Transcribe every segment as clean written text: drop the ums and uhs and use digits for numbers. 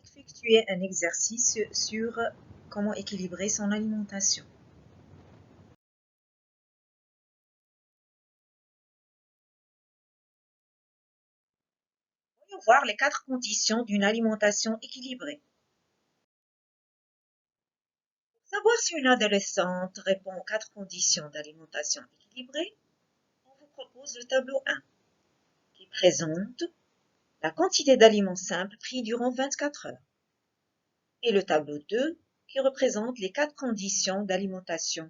effectuer un exercice sur comment équilibrer son alimentation. Voyons voir les 4 conditions d'une alimentation équilibrée. Pour savoir si une adolescente répond aux 4 conditions d'alimentation équilibrée, on vous propose le tableau 1, qui présente la quantité d'aliments simples pris durant 24 heures, et le tableau 2, qui représente les 4 conditions d'alimentation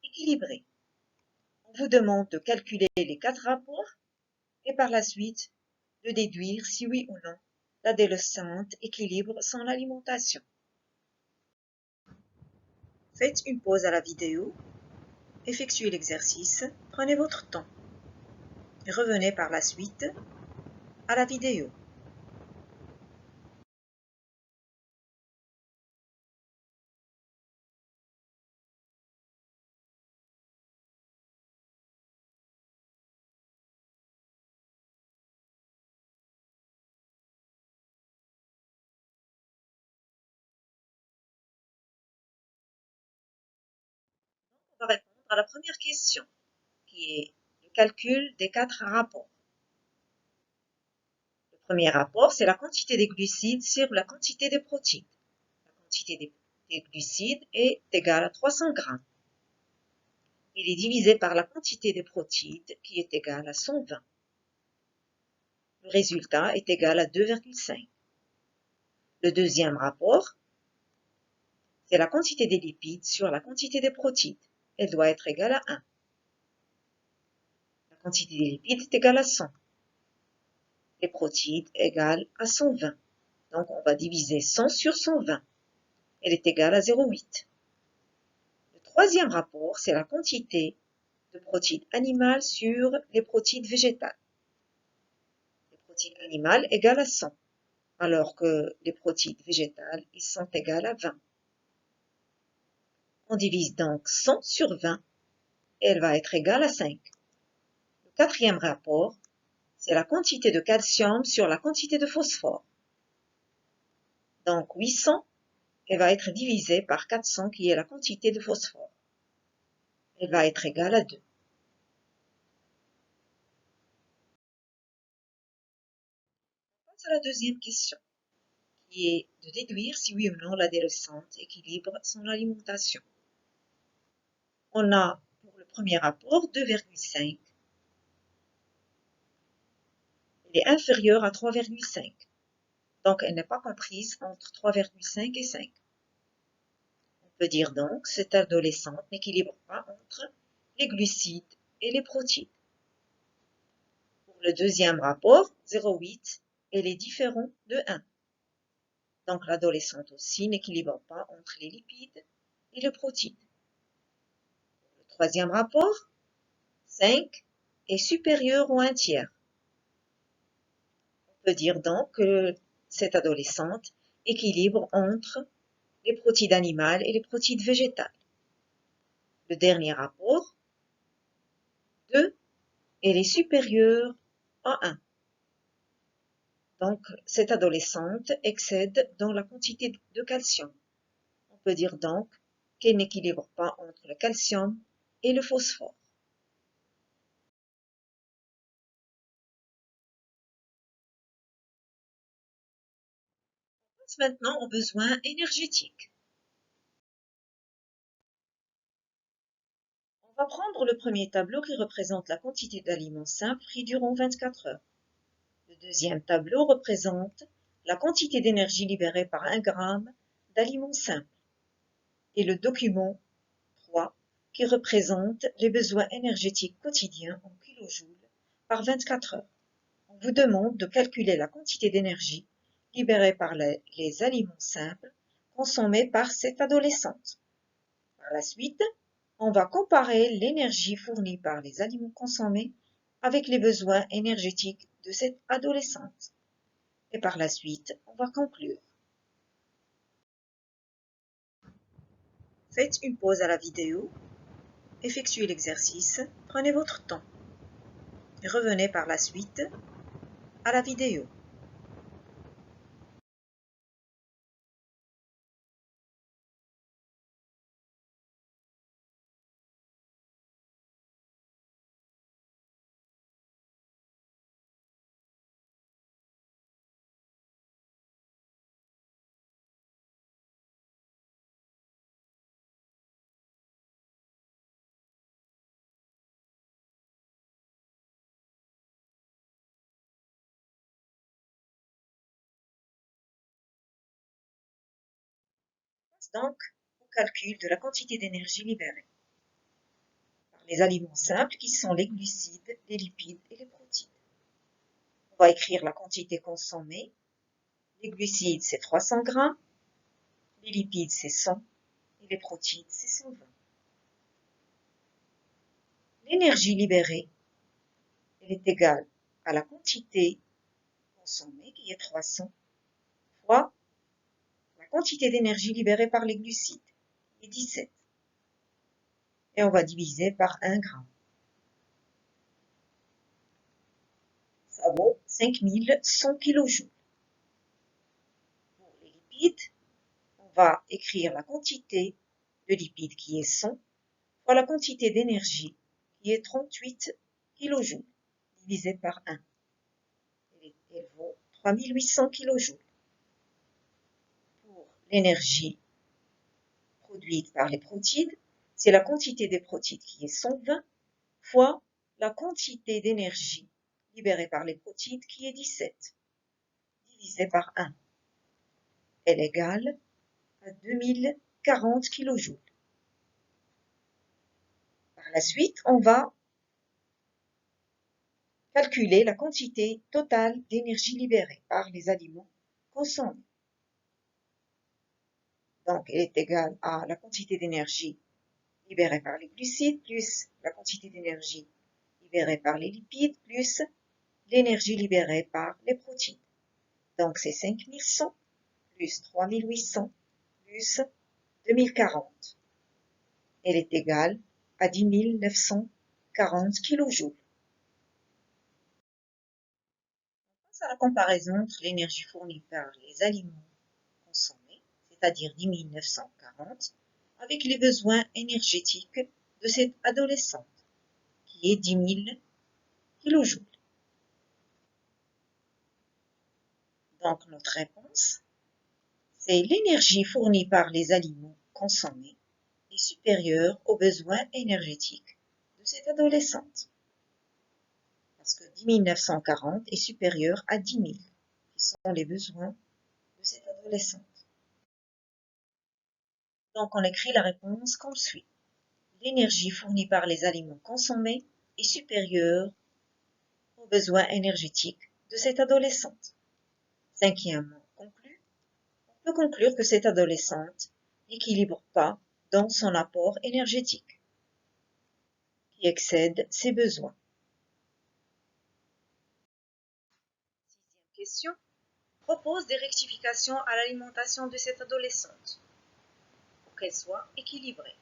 équilibrée. On vous demande de calculer les 4 rapports et par la suite de déduire si oui ou non l'adolescente équilibre son alimentation. Faites une pause à la vidéo, effectuez l'exercice, prenez votre temps et revenez par la suite à la vidéo. On va répondre à la première question, qui est le calcul des 4 rapports. Le premier rapport, c'est la quantité des glucides sur la quantité des protéines. La quantité des glucides est égale à 300 grammes. Il est divisé par la quantité des protéines, qui est égale à 120. Le résultat est égal à 2,5. Le deuxième rapport, c'est la quantité des lipides sur la quantité des protéines. Elle doit être égale à 1. La quantité des lipides est égale à 100. Les protéines égale à 120. Donc on va diviser 100 sur 120. Elle est égale à 0,8. Le troisième rapport, c'est la quantité de protéines animales sur les protéines végétales. Les protéines animales égale à 100, alors que les protéines végétales, ils sont égales à 20. On divise donc 100 sur 20 et elle va être égale à 5. Le quatrième rapport, c'est la quantité de calcium sur la quantité de phosphore. Donc 800, elle va être divisée par 400 qui est la quantité de phosphore. Elle va être égale à 2. On passe à la deuxième question, qui est de déduire si oui ou non l'adolescente équilibre son alimentation. On a pour le premier rapport 2,5. Elle est inférieure à 3,5. Donc elle n'est pas comprise entre 3,5 et 5. On peut dire donc que cette adolescente n'équilibre pas entre les glucides et les protéines. Pour le deuxième rapport, 0,8, elle est différente de 1. Donc l'adolescente aussi n'équilibre pas entre les lipides et les protéines. Le troisième rapport, 5, est supérieur au 1 tiers. On peut dire donc que cette adolescente équilibre entre les protéines animales et les protéines végétales. Le dernier rapport, 2, elle est supérieure à 1. Donc, cette adolescente excède dans la quantité de calcium. On peut dire donc qu'elle n'équilibre pas entre le calcium et le phosphore. On passe maintenant aux besoins énergétiques. On va prendre le premier tableau qui représente la quantité d'aliments simples pris durant 24 heures. Le deuxième tableau représente la quantité d'énergie libérée par 1 gramme d'aliments simples. Et le document 3 qui représente les besoins énergétiques quotidiens en kilojoules par 24 heures. On vous demande de calculer la quantité d'énergie libérée par les aliments simples consommés par cette adolescente. Par la suite, on va comparer l'énergie fournie par les aliments consommés avec les besoins énergétiques de cette adolescente. Et par la suite, on va conclure. Faites une pause à la vidéo, effectuez l'exercice, prenez votre temps et revenez par la suite à la vidéo. donc au calcul de la quantité d'énergie libérée par les aliments simples qui sont les glucides, les lipides et les protéines. On va écrire la quantité consommée. Les glucides, c'est 300 grammes. Les lipides, c'est 100. Et les protéines, c'est 120. L'énergie libérée, elle est égale à la quantité consommée, qui est 300, fois la quantité d'énergie libérée par les glucides, qui est 17. Et on va diviser par 1 gramme. Ça vaut 5100 kJ. Pour les lipides, on va écrire la quantité de lipides qui est 100 fois la quantité d'énergie qui est 38 kJ divisé par 1. Elle vaut 3800 kJ. Pour l'énergie produite par les protéines, c'est la quantité des protéines qui est 120 fois la quantité d'énergie libérée par les protéines qui est 17 divisé par 1. Elle est égale à 2040 kJ. Par la suite, on va calculer la quantité totale d'énergie libérée par les aliments consommés. Donc, elle est égale à la quantité d'énergie libérée par les glucides plus la quantité d'énergie libérée par les lipides plus l'énergie libérée par les protéines. Donc, c'est 5100 plus 3800 plus 2040. Elle est égale à 10 940 kJ. On passe à la comparaison entre l'énergie fournie par les aliments consommés, c'est-à-dire 10 940, avec les besoins énergétiques de cette adolescente, qui est 10 000 kJ. Donc, notre réponse, c'est l'énergie fournie par les aliments consommés est supérieure aux besoins énergétiques de cette adolescente. Parce que 10 940 est supérieur à 10 000, qui sont les besoins de cette adolescente. Donc, on écrit la réponse comme suit. L'énergie fournie par les aliments consommés est supérieure aux besoins énergétiques de cette adolescente. Cinquièmement, conclu, on peut conclure que cette adolescente n'équilibre pas dans son apport énergétique, qui excède ses besoins. Sixième question. Propose des rectifications à l'alimentation de cette adolescente pour qu'elle soit équilibrée.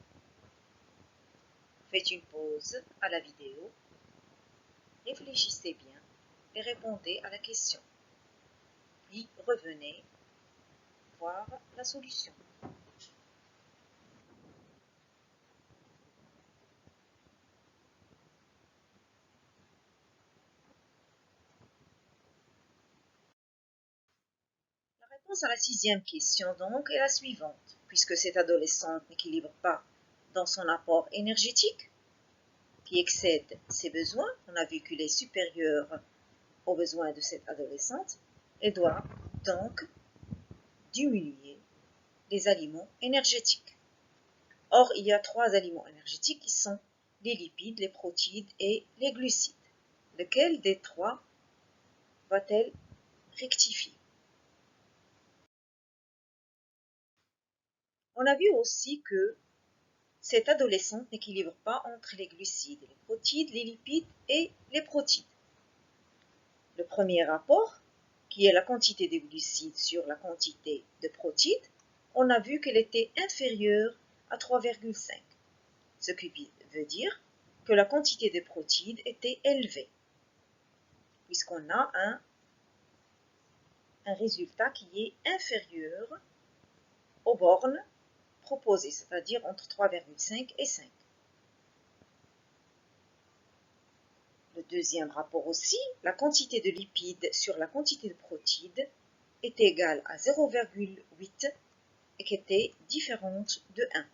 Faites une pause à la vidéo, réfléchissez bien et répondez à la question. Puis revenez voir la solution. La réponse à la sixième question donc est la suivante. Puisque cette adolescente n'équilibre pas dans son apport énergétique, qui excède ses besoins, on a vu qu'il est supérieur aux besoins de cette adolescente, elle doit donc diminuer les aliments énergétiques. Or, il y a 3 aliments énergétiques qui sont les lipides, les protéines et les glucides. Lequel des 3 va-t-elle rectifier? On a vu aussi que cette adolescente n'équilibre pas entre les glucides, les protéines, les lipides et les protéines. Le premier rapport, qui est la quantité de glucides sur la quantité de protéines, on a vu qu'elle était inférieure à 3,5, ce qui veut dire que la quantité de protéines était élevée, puisqu'on a un résultat qui est inférieur aux bornes proposées, c'est-à-dire entre 3,5 et 5. Le deuxième rapport aussi, la quantité de lipides sur la quantité de protéines est égale à 0,8 et qui était différente de 1.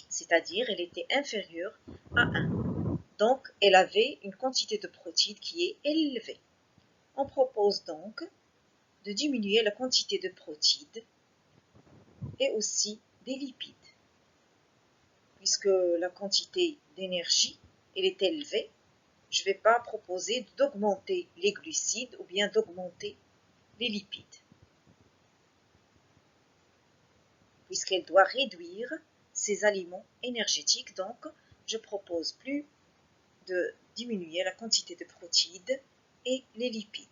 C'est-à-dire elle était inférieure à 1. Donc elle avait une quantité de protéines qui est élevée. On propose donc de diminuer la quantité de protéines et aussi des lipides. Puisque la quantité d'énergie elle est élevée, je ne vais pas proposer d'augmenter les glucides ou bien d'augmenter les lipides. Puisqu'elle doit réduire ses aliments énergétiques, donc je propose plus de diminuer la quantité de protéines et les lipides.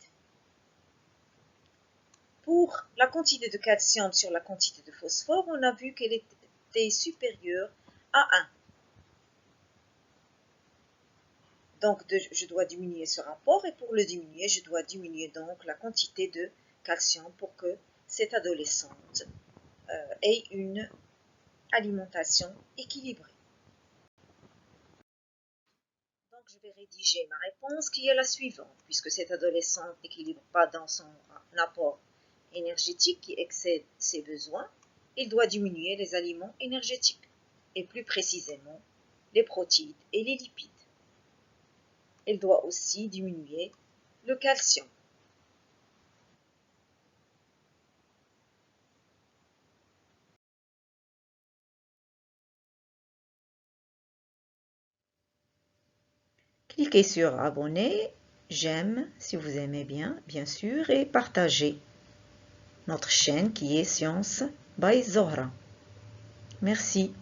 Pour la quantité de calcium sur la quantité de phosphore, on a vu qu'elle était supérieure à 1. Donc, je dois diminuer ce rapport et pour le diminuer, je dois diminuer donc la quantité de calcium pour que cette adolescente ait une alimentation équilibrée. Donc, je vais rédiger ma réponse qui est la suivante. Puisque cette adolescente n'équilibre pas dans son apport énergétique qui excède ses besoins, il doit diminuer les aliments énergétiques, et plus précisément les protéines et les lipides. Il doit aussi diminuer le calcium. Cliquez sur abonner, j'aime si vous aimez bien sûr, et partagez notre chaîne qui est Science by Zohra. Merci.